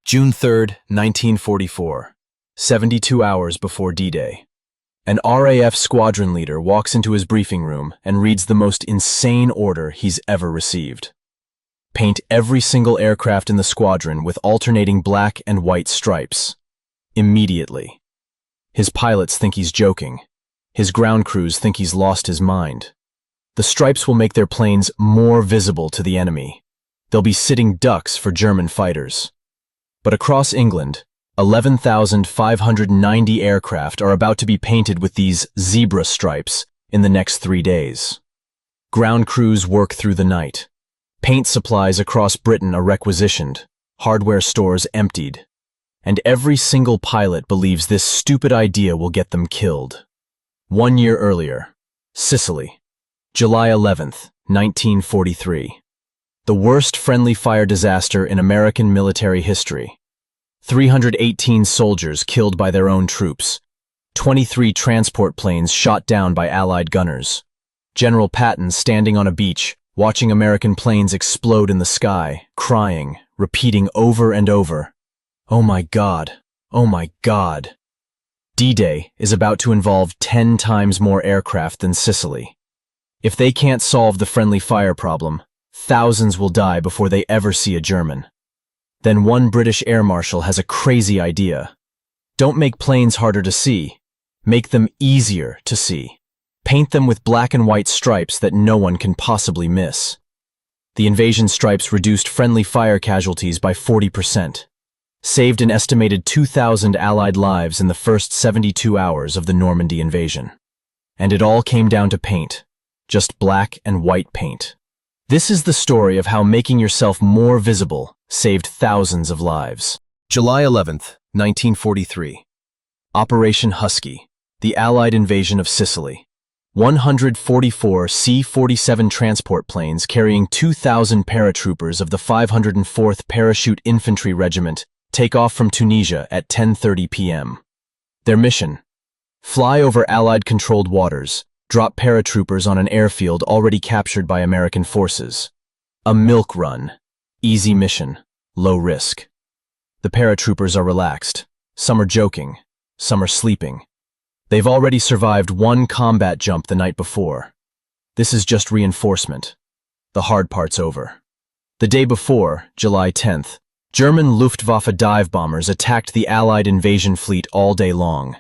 June 3, 1944, 72 hours before D-Day. An RAF squadron leader walks into his briefing room and reads the most insane order he's ever received. Paint every single aircraft in the squadron with alternating black and white stripes. Immediately. His pilots think he's joking. His ground crews think he's lost his mind. The stripes will make their planes more visible to the enemy. They'll be sitting ducks for German fighters. But across England, 11,590 aircraft are about to be painted with these zebra stripes in the next 3 days. Ground crews work through the night. Paint supplies across Britain are requisitioned, hardware stores emptied, and every single pilot believes this stupid idea will get them killed. 1 year earlier, Sicily, July 11th, 1943. The worst friendly fire disaster in American military history. 318 soldiers killed by their own troops. 23 transport planes shot down by Allied gunners. General Patton standing on a beach, watching American planes explode in the sky, crying, repeating over and over, "Oh my God, oh my God." D-Day is about to involve 10 times more aircraft than Sicily. If they can't solve the friendly fire problem, thousands will die before they ever see a German. Then one British air marshal has a crazy idea. Don't make planes harder to see. Make them easier to see. Paint them with black and white stripes that no one can possibly miss. The invasion stripes reduced friendly fire casualties by 40%. Saved an estimated 2,000 Allied lives in the first 72 hours of the Normandy invasion. And it all came down to paint. Just black and white paint. This is the story of how making yourself more visible saved thousands of lives. July 11th, 1943. Operation Husky, the Allied invasion of Sicily. 144 C-47 transport planes carrying 2,000 paratroopers of the 504th Parachute Infantry Regiment take off from Tunisia at 10:30 p.m. Their mission: fly over Allied-controlled waters, drop paratroopers on an airfield already captured by American forces. A milk run. Easy mission. Low risk. The paratroopers are relaxed. Some are joking. Some are sleeping. They've already survived one combat jump the night before. This is just reinforcement. The hard part's over. The day before, July 10th, German Luftwaffe dive bombers attacked the Allied invasion fleet all day long.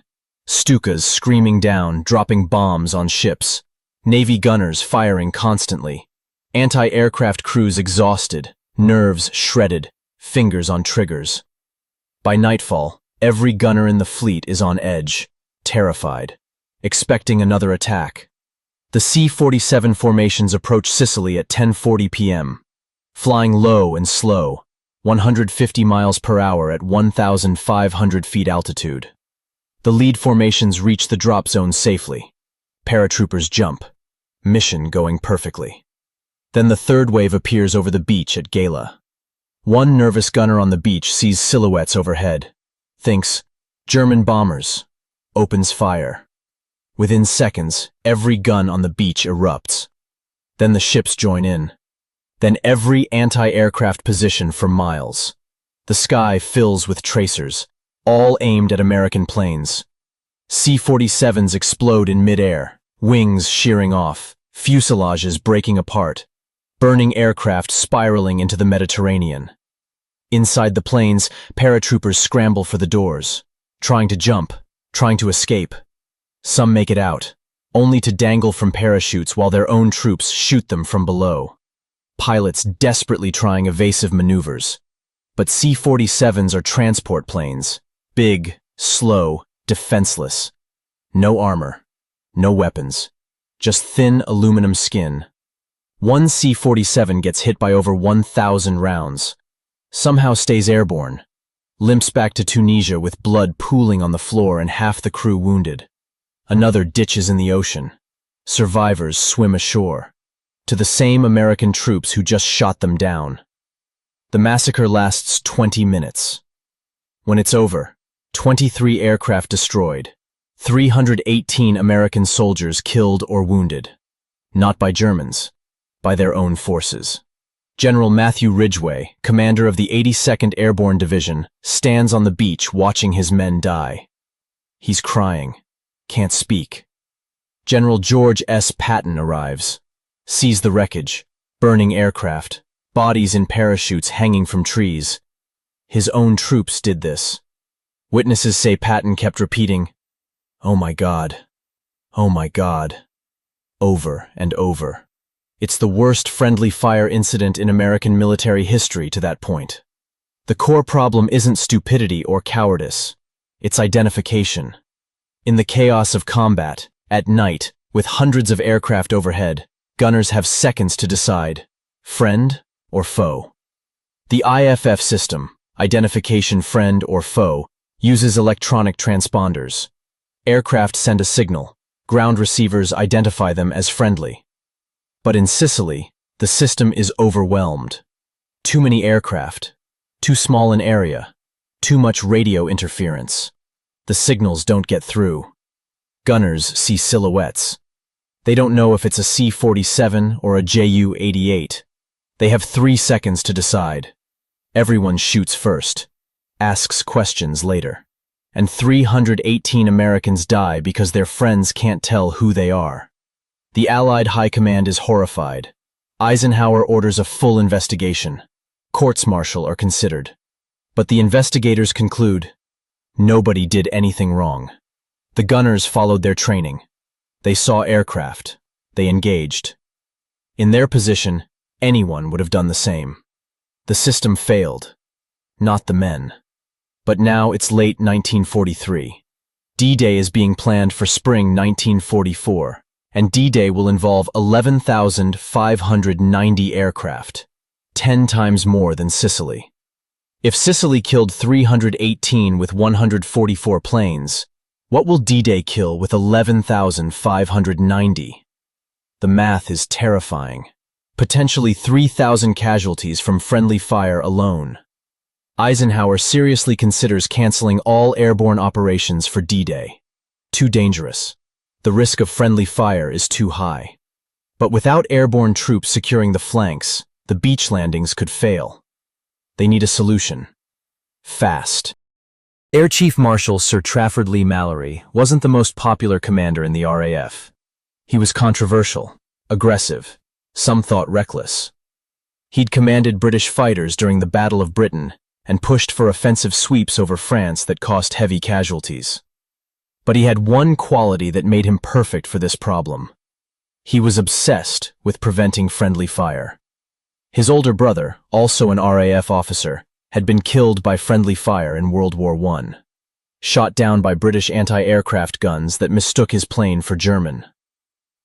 Stukas screaming down, dropping bombs on ships. Navy gunners firing constantly. Anti-aircraft crews exhausted, nerves shredded, fingers on triggers. By nightfall, every gunner in the fleet is on edge, terrified, expecting another attack. The C-47 formations approach Sicily at 10:40 p.m., flying low and slow, 150 miles per hour at 1,500 feet altitude. The lead formations reach the drop zone safely. Paratroopers jump. Mission going perfectly. Then the third wave appears over the beach at Gala. One nervous gunner on the beach sees silhouettes overhead. Thinks, German bombers. Opens fire. Within seconds, every gun on the beach erupts. Then the ships join in. Then every anti-aircraft position for miles. The sky fills with tracers, all aimed at American planes. C-47s explode in midair, wings shearing off, fuselages breaking apart, burning aircraft spiraling into the Mediterranean. Inside the planes, paratroopers scramble for the doors, trying to jump, trying to escape. Some make it out, only to dangle from parachutes while their own troops shoot them from below. Pilots desperately trying evasive maneuvers. But C-47s are transport planes. Big, slow, defenseless. No armor, no weapons, just thin aluminum skin. One C-47 gets hit by over 1,000 rounds. Somehow stays airborne. Limps back to Tunisia with blood pooling on the floor and half the crew wounded. Another ditches in the ocean. Survivors swim ashore. To the same American troops who just shot them down. The massacre lasts 20 minutes. When it's over, 23 aircraft destroyed, 318 American soldiers killed or wounded. Not by Germans, by their own forces. General Matthew Ridgway, commander of the 82nd Airborne Division, stands on the beach watching his men die. He's crying, can't speak. General George S. Patton arrives, sees the wreckage, burning aircraft, bodies in parachutes hanging from trees. His own troops did this. Witnesses say Patton kept repeating, "Oh my God, oh my God," over and over. It's the worst friendly fire incident in American military history to that point. The core problem isn't stupidity or cowardice. It's identification. In the chaos of combat, at night, with hundreds of aircraft overhead, gunners have seconds to decide, friend or foe. The IFF system, identification friend or foe, uses electronic transponders. Aircraft send a signal. Ground receivers identify them as friendly. But in Sicily, the system is overwhelmed. Too many aircraft, too small an area, too much radio interference. The signals don't get through. Gunners see silhouettes. They don't know if it's a C-47 or a Ju-88. They have 3 seconds to decide. Everyone shoots first, asks questions later. And 318 Americans die because their friends can't tell who they are. The Allied High Command is horrified. Eisenhower orders a full investigation. Courts-martial are considered. But the investigators conclude, nobody did anything wrong. The gunners followed their training. They saw aircraft. They engaged. In their position, anyone would have done the same. The system failed, not the men. But now it's late 1943. D-Day is being planned for spring 1944. And D-Day will involve 11,590 aircraft, 10 times more than Sicily. If Sicily killed 318 with 144 planes, what will D-Day kill with 11,590? The math is terrifying. Potentially 3,000 casualties from friendly fire alone. Eisenhower seriously considers canceling all airborne operations for D-Day. Too dangerous. The risk of friendly fire is too high. But without airborne troops securing the flanks, the beach landings could fail. They need a solution. Fast. Air Chief Marshal Sir Trafford Leigh-Mallory wasn't the most popular commander in the RAF. He was controversial, aggressive, some thought reckless. He'd commanded British fighters during the Battle of Britain and pushed for offensive sweeps over France that cost heavy casualties. But he had one quality that made him perfect for this problem. He was obsessed with preventing friendly fire. His older brother, also an RAF officer, had been killed by friendly fire in World War I, shot down by British anti-aircraft guns that mistook his plane for German.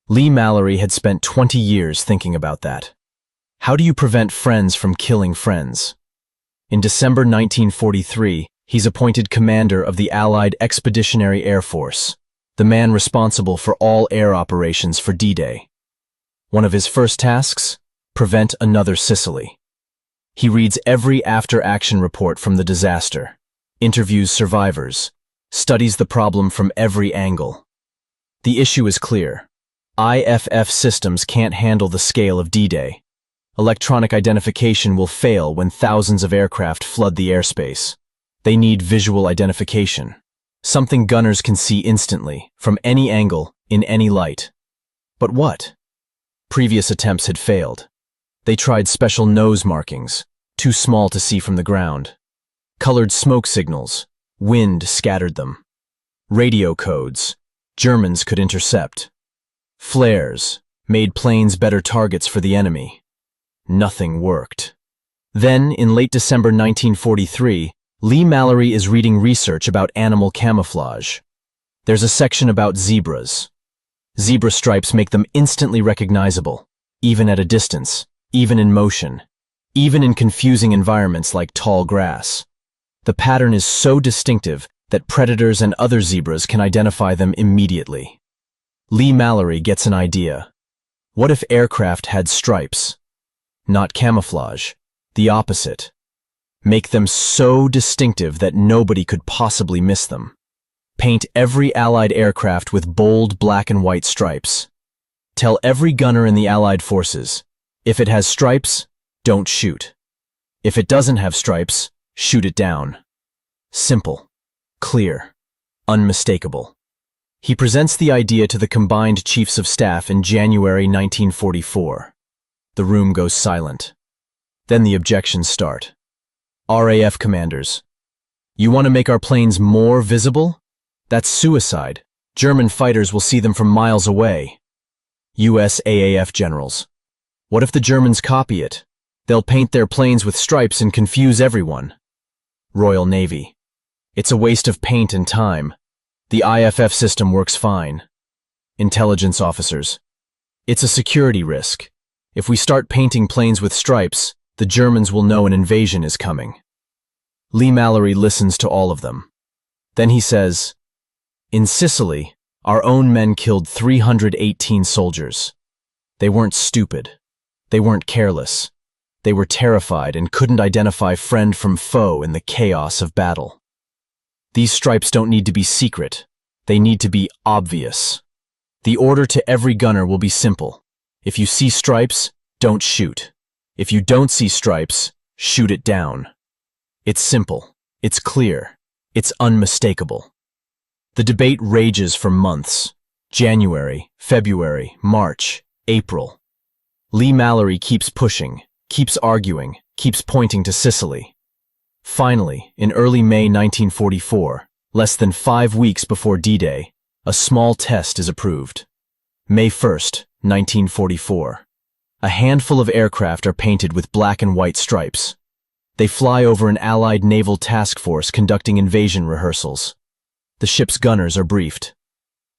Leigh-Mallory had spent 20 years thinking about that. How do you prevent friends from killing friends? In December 1943, he's appointed commander of the Allied Expeditionary Air Force, the man responsible for all air operations for D-Day. One of his first tasks? Prevent another Sicily. He reads every after-action report from the disaster, interviews survivors, studies the problem from every angle. The issue is clear. IFF systems can't handle the scale of D-Day. Electronic identification will fail when thousands of aircraft flood the airspace. They need visual identification, something gunners can see instantly, from any angle, in any light. But what? Previous attempts had failed. They tried special nose markings, too small to see from the ground. Colored smoke signals, wind scattered them. Radio codes, Germans could intercept. Flares, made planes better targets for the enemy. Nothing worked. Then, in late December 1943, Leigh-Mallory is reading research about animal camouflage. There's a section about zebras. Zebra stripes make them instantly recognizable, even at a distance, even in motion, even in confusing environments like tall grass. The pattern is so distinctive that predators and other zebras can identify them immediately. Leigh-Mallory gets an idea. What if aircraft had stripes? Not camouflage, the opposite. Make them so distinctive that nobody could possibly miss them. Paint every Allied aircraft with bold black and white stripes. Tell every gunner in the Allied forces, if it has stripes, don't shoot. If it doesn't have stripes, shoot it down. Simple, clear, unmistakable. He presents the idea to the combined chiefs of staff in January 1944. The room goes silent. Then the objections start. RAF commanders. You want to make our planes more visible? That's suicide. German fighters will see them from miles away. US AAF generals. What if the Germans copy it? They'll paint their planes with stripes and confuse everyone. Royal Navy. It's a waste of paint and time. The IFF system works fine. Intelligence officers. It's a security risk. If we start painting planes with stripes, the Germans will know an invasion is coming. Leigh-Mallory listens to all of them. Then he says, in Sicily, our own men killed 318 soldiers. They weren't stupid. They weren't careless. They were terrified and couldn't identify friend from foe in the chaos of battle. These stripes don't need to be secret. They need to be obvious. The order to every gunner will be simple. If you see stripes, don't shoot. If you don't see stripes, shoot it down. It's simple. It's clear. It's unmistakable. The debate rages for months. January, February, March, April. Leigh-Mallory keeps pushing, keeps arguing, keeps pointing to Sicily. Finally, in early May 1944, less than 5 weeks before D-Day, a small test is approved. May 1st, 1944. A handful of aircraft are painted with black and white stripes. They fly over an Allied naval task force conducting invasion rehearsals. The ship's gunners are briefed.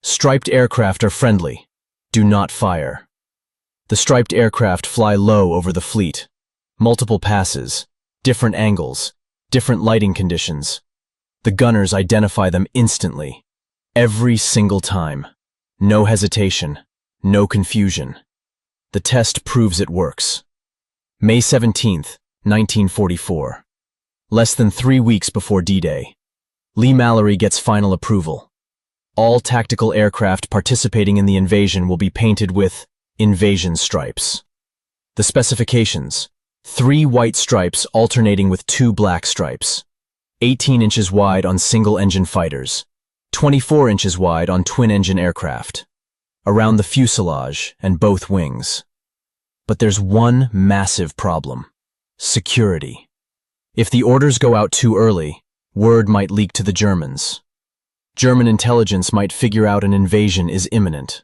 Striped aircraft are friendly. Do not fire. The striped aircraft fly low over the fleet. Multiple passes, different angles, different lighting conditions. The gunners identify them instantly. Every single time. No hesitation. No confusion. The test proves it works. May 17th, 1944. Less than 3 weeks before D-Day. Leigh-Mallory gets final approval. All tactical aircraft participating in the invasion will be painted with invasion stripes. The specifications: 3 white stripes alternating with 2 black stripes. 18 inches wide on single-engine fighters. 24 inches wide on twin-engine aircraft. Around the fuselage and both wings. But there's one massive problem. Security. If the orders go out too early, word might leak to the Germans. German intelligence might figure out an invasion is imminent.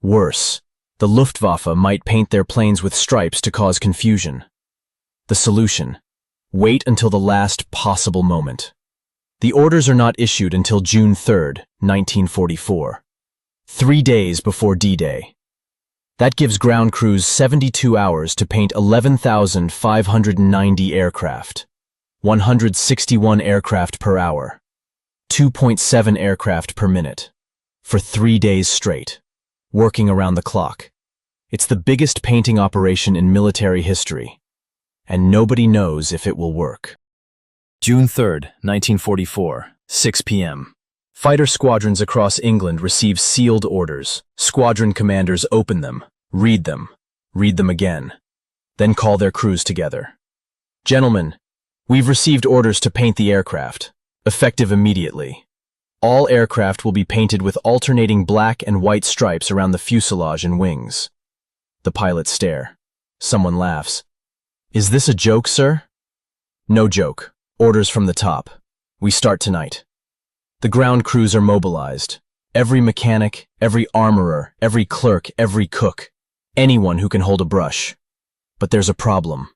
Worse, the Luftwaffe might paint their planes with stripes to cause confusion. The solution: wait until the last possible moment. The orders are not issued until June 3rd, 1944. 3 days before D-Day. That gives ground crews 72 hours to paint 11,590 aircraft. 161 aircraft per hour. 2.7 aircraft per minute. For 3 days straight. Working around the clock. It's the biggest painting operation in military history. And nobody knows if it will work. June 3rd, 1944, 6 p.m. Fighter squadrons across England receive sealed orders. Squadron commanders open them, read them again, then call their crews together. Gentlemen, we've received orders to paint the aircraft, effective immediately. All aircraft will be painted with alternating black and white stripes around the fuselage and wings. The pilots stare. Someone laughs. Is this a joke, sir? No joke. Orders from the top. We start tonight. The ground crews are mobilized. Every mechanic, every armorer, every clerk, every cook. Anyone who can hold a brush. But there's a problem.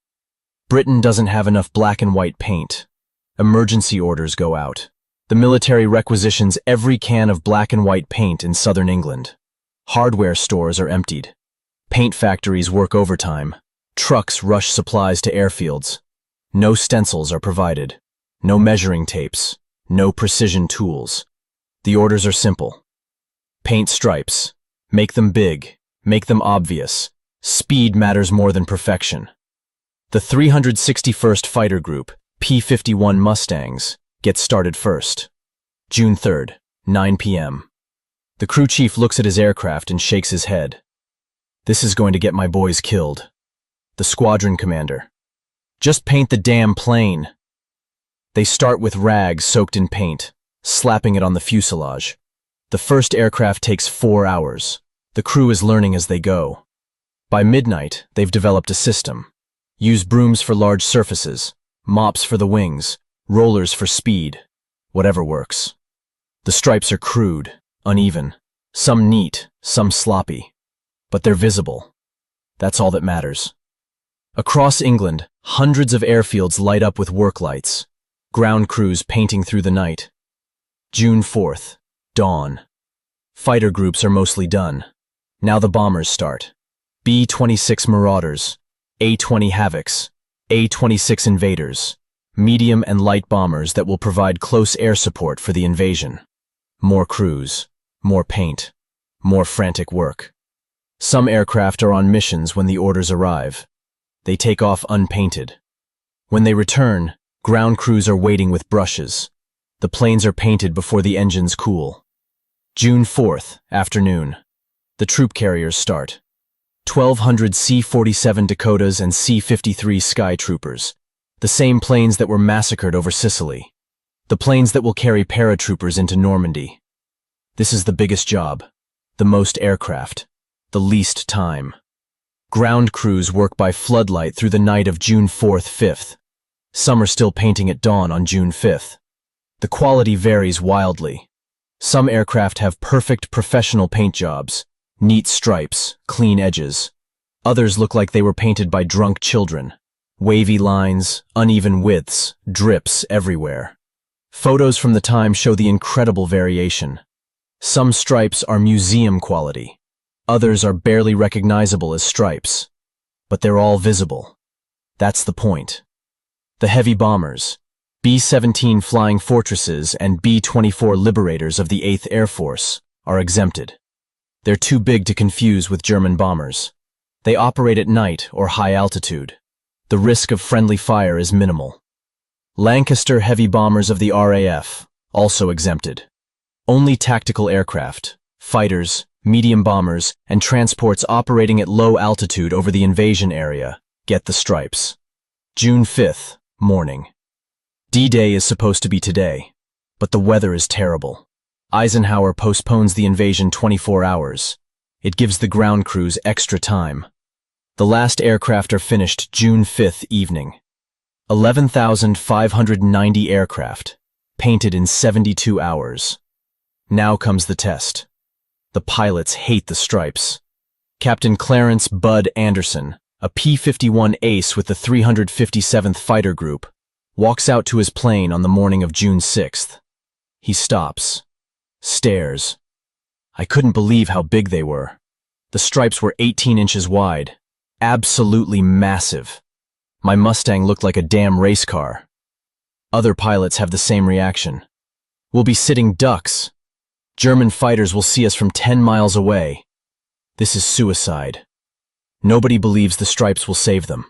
Britain doesn't have enough black and white paint. Emergency orders go out. The military requisitions every can of black and white paint in southern England. Hardware stores are emptied. Paint factories work overtime. Trucks rush supplies to airfields. No stencils are provided. No measuring tapes. No precision tools. The orders are simple. Paint stripes. Make them big. Make them obvious. Speed matters more than perfection. The 361st Fighter Group, P-51 Mustangs, gets started first. June 3rd, 9 p.m. The crew chief looks at his aircraft and shakes his head. This is going to get my boys killed. The the squadron commander. Just paint the damn plane. They start with rags soaked in paint, slapping it on the fuselage. The first aircraft takes 4 hours. The crew is learning as they go. By midnight, they've developed a system. Use brooms for large surfaces, mops for the wings, rollers for speed, whatever works. The stripes are crude, uneven, some neat, some sloppy, but they're visible. That's all that matters. Across England, hundreds of airfields light up with work lights, ground crews painting through the night. June 4th, dawn. Fighter groups are mostly done. Now the bombers start. B-26 Marauders, A-20 Havocs, A-26 Invaders, medium and light bombers that will provide close air support for the invasion. More crews, more paint, more frantic work. Some aircraft are on missions when the orders arrive. They take off unpainted. When they return, ground crews are waiting with brushes. The planes are painted before the engines cool. June 4th, afternoon. The troop carriers start. 1,200 C-47 Dakotas and C-53 Sky Troopers, the same planes that were massacred over Sicily. The planes that will carry paratroopers into Normandy. This is the biggest job, the most aircraft, the least time. Ground crews work by floodlight through the night of June 4th, 5th. Some are still painting at dawn on June 5th. The quality varies wildly. Some aircraft have perfect professional paint jobs, neat stripes, clean edges. Others look like they were painted by drunk children. Wavy lines, uneven widths, drips everywhere. Photos from the time show the incredible variation. Some stripes are museum quality. Others are barely recognizable as stripes. But they're all visible. That's the point. The heavy bombers, B-17 Flying Fortresses and B-24 Liberators of the 8th Air Force, are exempted. They're too big to confuse with German bombers. They operate at night or high altitude. The risk of friendly fire is minimal. Lancaster heavy bombers of the RAF, also exempted. Only tactical aircraft, fighters, medium bombers, and transports operating at low altitude over the invasion area get the stripes. June 5th, morning. D-Day is supposed to be today, but the weather is terrible. Eisenhower postpones the invasion 24 hours. It gives the ground crews extra time. The last aircraft are finished June 5th evening. 11,590 aircraft, painted in 72 hours. Now comes the test. The pilots hate the stripes. Captain Clarence "Bud" Anderson, a P-51 ace with the 357th Fighter Group, walks out to his plane on the morning of June 6th. He stops, stares. I couldn't believe how big they were. The stripes were 18 inches wide, absolutely massive. My Mustang looked like a damn race car. Other pilots have the same reaction. We'll be sitting ducks. German fighters will see us from 10 miles away. This is suicide. Nobody believes the stripes will save them.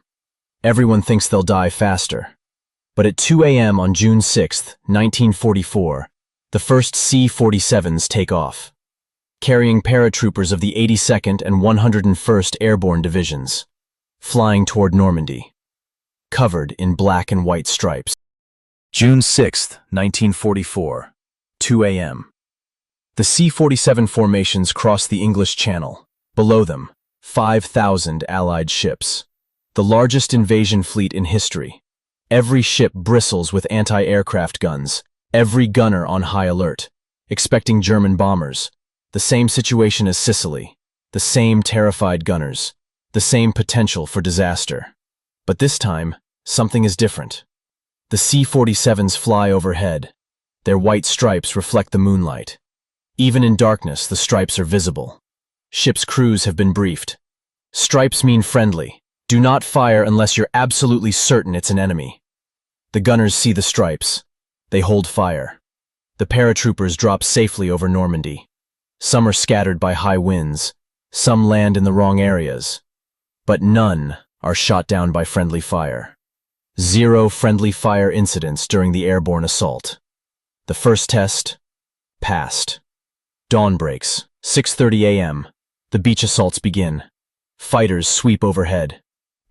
Everyone thinks they'll die faster. But at 2 a.m. on June 6, 1944, the first C-47s take off, carrying paratroopers of the 82nd and 101st Airborne Divisions, flying toward Normandy, covered in black and white stripes. June 6, 1944, 2 a.m. The C-47 formations cross the English Channel. Below them, 5,000 Allied ships, the largest invasion fleet in history. Every ship bristles with anti-aircraft guns, every gunner on high alert, expecting German bombers. The same situation as Sicily, the same terrified gunners, the same potential for disaster. But this time, something is different. The C-47s fly overhead. Their white stripes reflect the moonlight. Even in darkness, the stripes are visible. Ships' crews have been briefed. Stripes mean friendly. Do not fire unless you're absolutely certain it's an enemy. The gunners see the stripes. They hold fire. The paratroopers drop safely over Normandy. Some are scattered by high winds. Some land in the wrong areas. But none are shot down by friendly fire. 0 friendly fire incidents during the airborne assault. The first test passed. Dawn breaks, 6:30 a.m. The beach assaults begin. Fighters sweep overhead.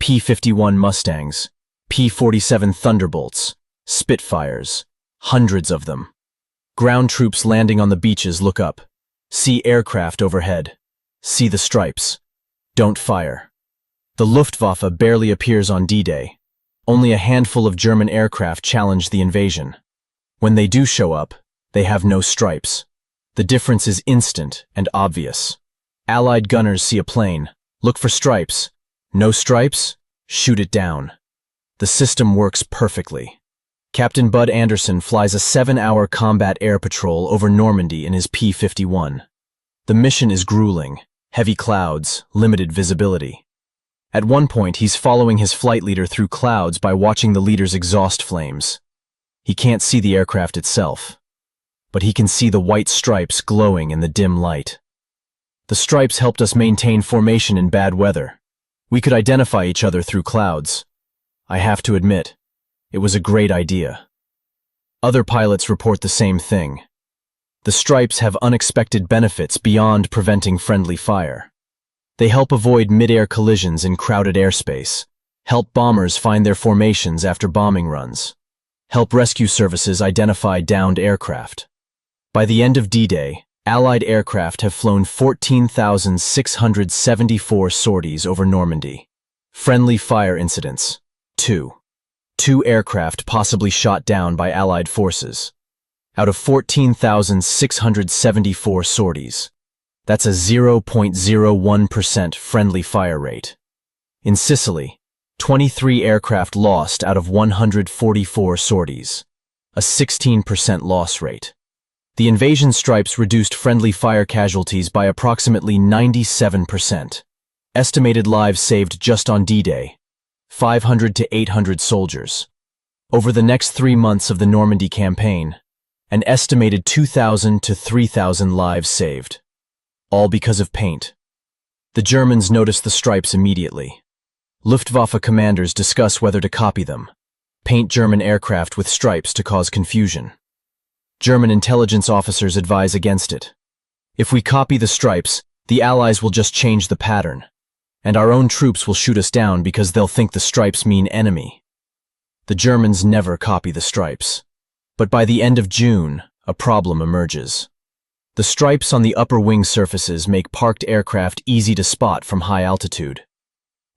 P-51 Mustangs, P-47 Thunderbolts, Spitfires, hundreds of them. Ground troops landing on the beaches look up. See aircraft overhead. See the stripes. Don't fire. The Luftwaffe barely appears on D-Day. Only a handful of German aircraft challenge the invasion. When they do show up, they have no stripes. The difference is instant and obvious. Allied gunners see a plane. Look for stripes. No stripes? Shoot it down. The system works perfectly. Captain Bud Anderson flies a 7-hour combat air patrol over Normandy in his P-51. The mission is grueling. Heavy clouds, limited visibility. At one point, he's following his flight leader through clouds by watching the leader's exhaust flames. He can't see the aircraft itself, but he can see the white stripes glowing in the dim light. The stripes helped us maintain formation in bad weather. We could identify each other through clouds. I have to admit, it was a great idea. Other pilots report the same thing. The stripes have unexpected benefits beyond preventing friendly fire. They help avoid mid-air collisions in crowded airspace, help bombers find their formations after bombing runs, help rescue services identify downed aircraft. By the end of D-Day, Allied aircraft have flown 14,674 sorties over Normandy. Friendly fire incidents, 2. 2 aircraft possibly shot down by Allied forces. Out of 14,674 sorties, that's a 0.01% friendly fire rate. In Sicily, 23 aircraft lost out of 144 sorties, a 16% loss rate. The invasion stripes reduced friendly fire casualties by approximately 97%. Estimated lives saved just on D-Day, 500 to 800 soldiers. Over the next 3 months of the Normandy campaign, an estimated 2,000 to 3,000 lives saved. All because of paint. The Germans noticed the stripes immediately. Luftwaffe commanders discuss whether to copy them. Paint German aircraft with stripes to cause confusion. German intelligence officers advise against it. If we copy the stripes, the Allies will just change the pattern, and our own troops will shoot us down because they'll think the stripes mean enemy. The Germans never copy the stripes. But by the end of June, a problem emerges. The stripes on the upper wing surfaces make parked aircraft easy to spot from high altitude.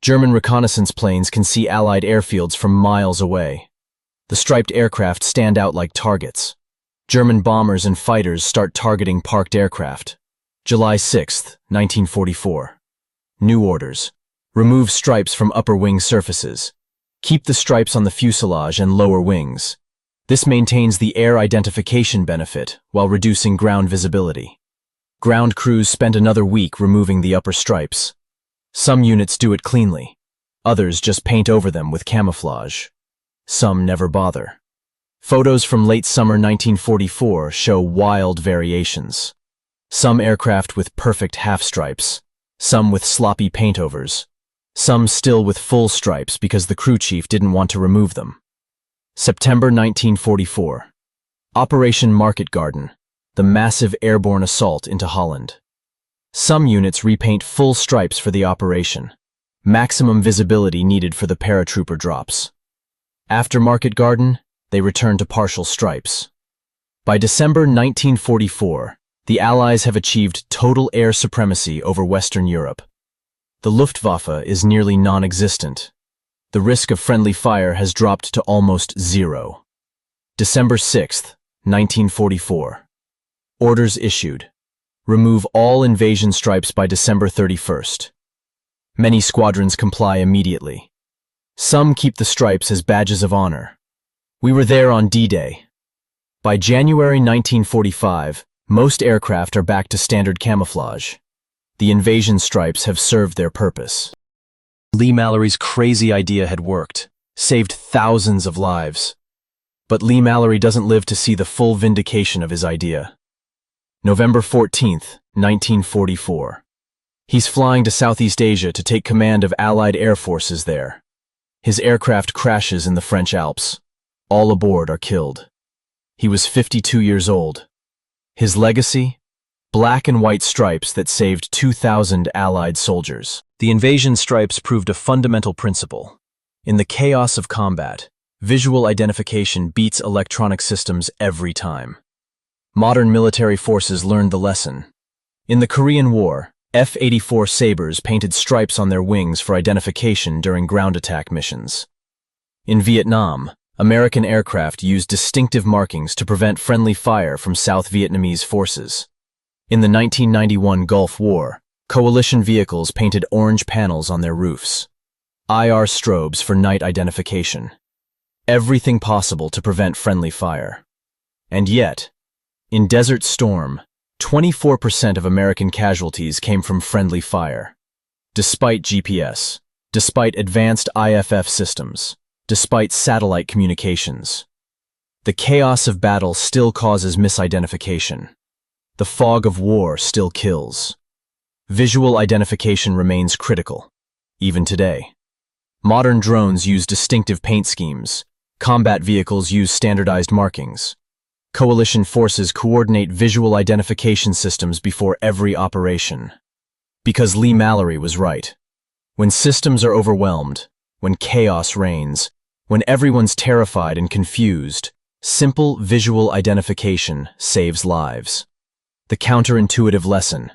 German reconnaissance planes can see Allied airfields from miles away. The striped aircraft stand out like targets. German bombers and fighters start targeting parked aircraft. July 6, 1944. New orders. Remove stripes from upper wing surfaces. Keep the stripes on the fuselage and lower wings. This maintains the air identification benefit while reducing ground visibility. Ground crews spend another week removing the upper stripes. Some units do it cleanly. Others just paint over them with camouflage. Some never bother. Photos from late summer 1944 show wild variations. Some aircraft with perfect half stripes, some with sloppy paintovers, some still with full stripes because the crew chief didn't want to remove them. September 1944. Operation Market Garden, the massive airborne assault into Holland. Some units repaint full stripes for the operation. Maximum visibility needed for the paratrooper drops. After Market Garden, they return to partial stripes. By December 1944, the Allies have achieved total air supremacy over Western Europe. The Luftwaffe is nearly non-existent. The risk of friendly fire has dropped to almost zero. December 6, 1944. Orders issued. Remove all invasion stripes by December 31st. Many squadrons comply immediately. Some keep the stripes as badges of honor. We were there on D-Day. By January 1945, most aircraft are back to standard camouflage. The invasion stripes have served their purpose. Leigh-Mallory's crazy idea had worked, saved thousands of lives. But Leigh-Mallory doesn't live to see the full vindication of his idea. November 14, 1944. He's flying to Southeast Asia to take command of Allied air forces there. His aircraft crashes in the French Alps. All aboard are killed. He was 52 years old. His legacy? black and white stripes that saved 2,000 Allied soldiers. The invasion stripes proved a fundamental principle. In the chaos of combat, visual identification beats electronic systems every time. Modern military forces learned the lesson. In the Korean War, F-84 Sabres painted stripes on their wings for identification during ground attack missions. In Vietnam, American aircraft used distinctive markings to prevent friendly fire from South Vietnamese forces. In the 1991 Gulf War, coalition vehicles painted orange panels on their roofs. IR strobes for night identification. Everything possible to prevent friendly fire. And yet, in Desert Storm, 24% of American casualties came from friendly fire. Despite GPS, despite advanced IFF systems, despite satellite communications. The chaos of battle still causes misidentification. The fog of war still kills. Visual identification remains critical, even today. Modern drones use distinctive paint schemes. Combat vehicles use standardized markings. Coalition forces coordinate visual identification systems before every operation. Because Leigh-Mallory was right. When systems are overwhelmed, when chaos reigns, when everyone's terrified and confused, simple visual identification saves lives. The counterintuitive lesson.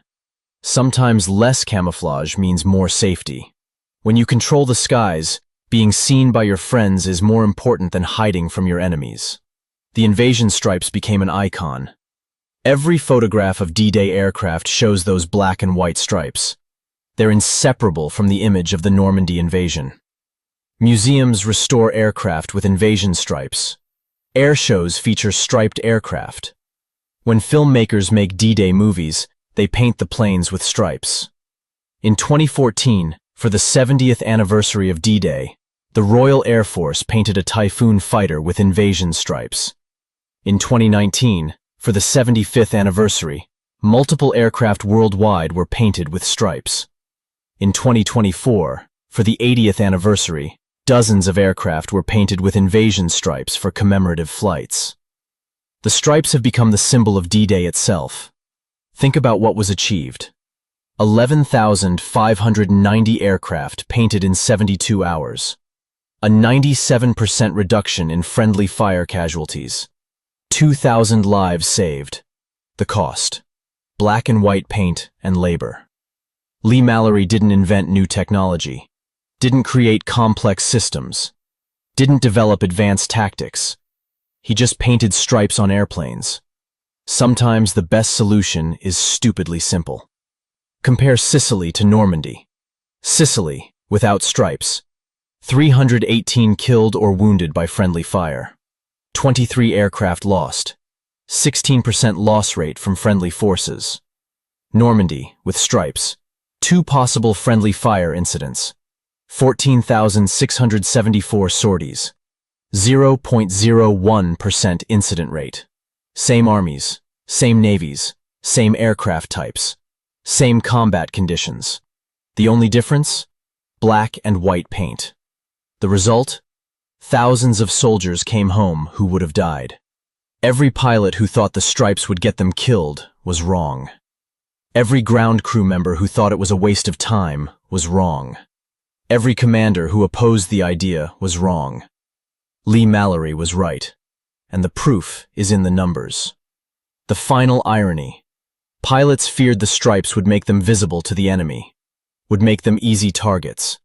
Sometimes less camouflage means more safety. When you control the skies, being seen by your friends is more important than hiding from your enemies. The invasion stripes became an icon. Every photograph of D-Day aircraft shows those black and white stripes. They're inseparable from the image of the Normandy invasion. Museums restore aircraft with invasion stripes. Air shows feature striped aircraft. When filmmakers make D-Day movies, they paint the planes with stripes. In 2014, for the 70th anniversary of D-Day, the Royal Air Force painted a Typhoon fighter with invasion stripes. In 2019, for the 75th anniversary, multiple aircraft worldwide were painted with stripes. In 2024, for the 80th anniversary, dozens of aircraft were painted with invasion stripes for commemorative flights. The stripes have become the symbol of D-Day itself. Think about what was achieved. 11,590 aircraft painted in 72 hours. A 97% reduction in friendly fire casualties. 2,000 lives saved. The cost. Black and white paint and labor. Leigh-Mallory didn't invent new technology. Didn't create complex systems. Didn't develop advanced tactics. He just painted stripes on airplanes. Sometimes the best solution is stupidly simple. Compare Sicily to Normandy. Sicily, without stripes. 318 killed or wounded by friendly fire. 23 aircraft lost. 16% loss rate from friendly forces. Normandy, with stripes. 2 possible friendly fire incidents. 14,674 sorties. 0.01% incident rate. Same armies, same navies, same aircraft types, same combat conditions. The only difference? Black and white paint. The result? Thousands of soldiers came home who would have died. Every pilot who thought the stripes would get them killed was wrong. Every ground crew member who thought it was a waste of time was wrong. Every commander who opposed the idea was wrong. Leigh-Mallory was right, and the proof is in the numbers. The final irony. Pilots feared the stripes would make them visible to the enemy, would make them easy targets,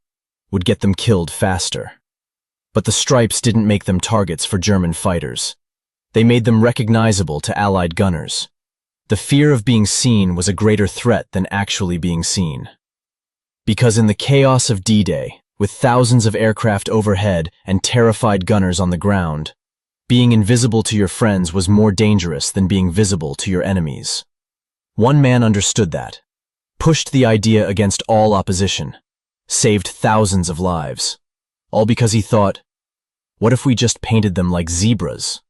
would get them killed faster. But the stripes didn't make them targets for German fighters. They made them recognizable to Allied gunners. The fear of being seen was a greater threat than actually being seen. Because in the chaos of D-Day, with thousands of aircraft overhead and terrified gunners on the ground, being invisible to your friends was more dangerous than being visible to your enemies. One man understood that, pushed the idea against all opposition, saved thousands of lives, all because he thought, what if we just painted them like zebras?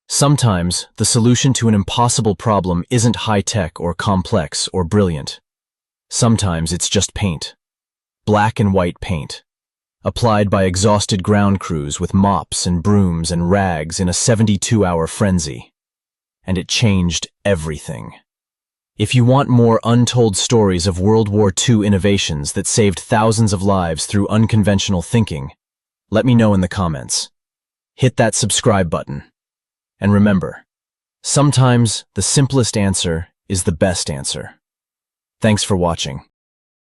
Sometimes, the solution to an impossible problem isn't high-tech or complex or brilliant. Sometimes it's just paint. Black and white paint, applied by exhausted ground crews with mops and brooms and rags in a 72-hour frenzy. And it changed everything. If you want more untold stories of World War II innovations that saved thousands of lives through unconventional thinking, let me know in the comments. Hit that subscribe button. And remember, sometimes the simplest answer is the best answer. Thanks for watching.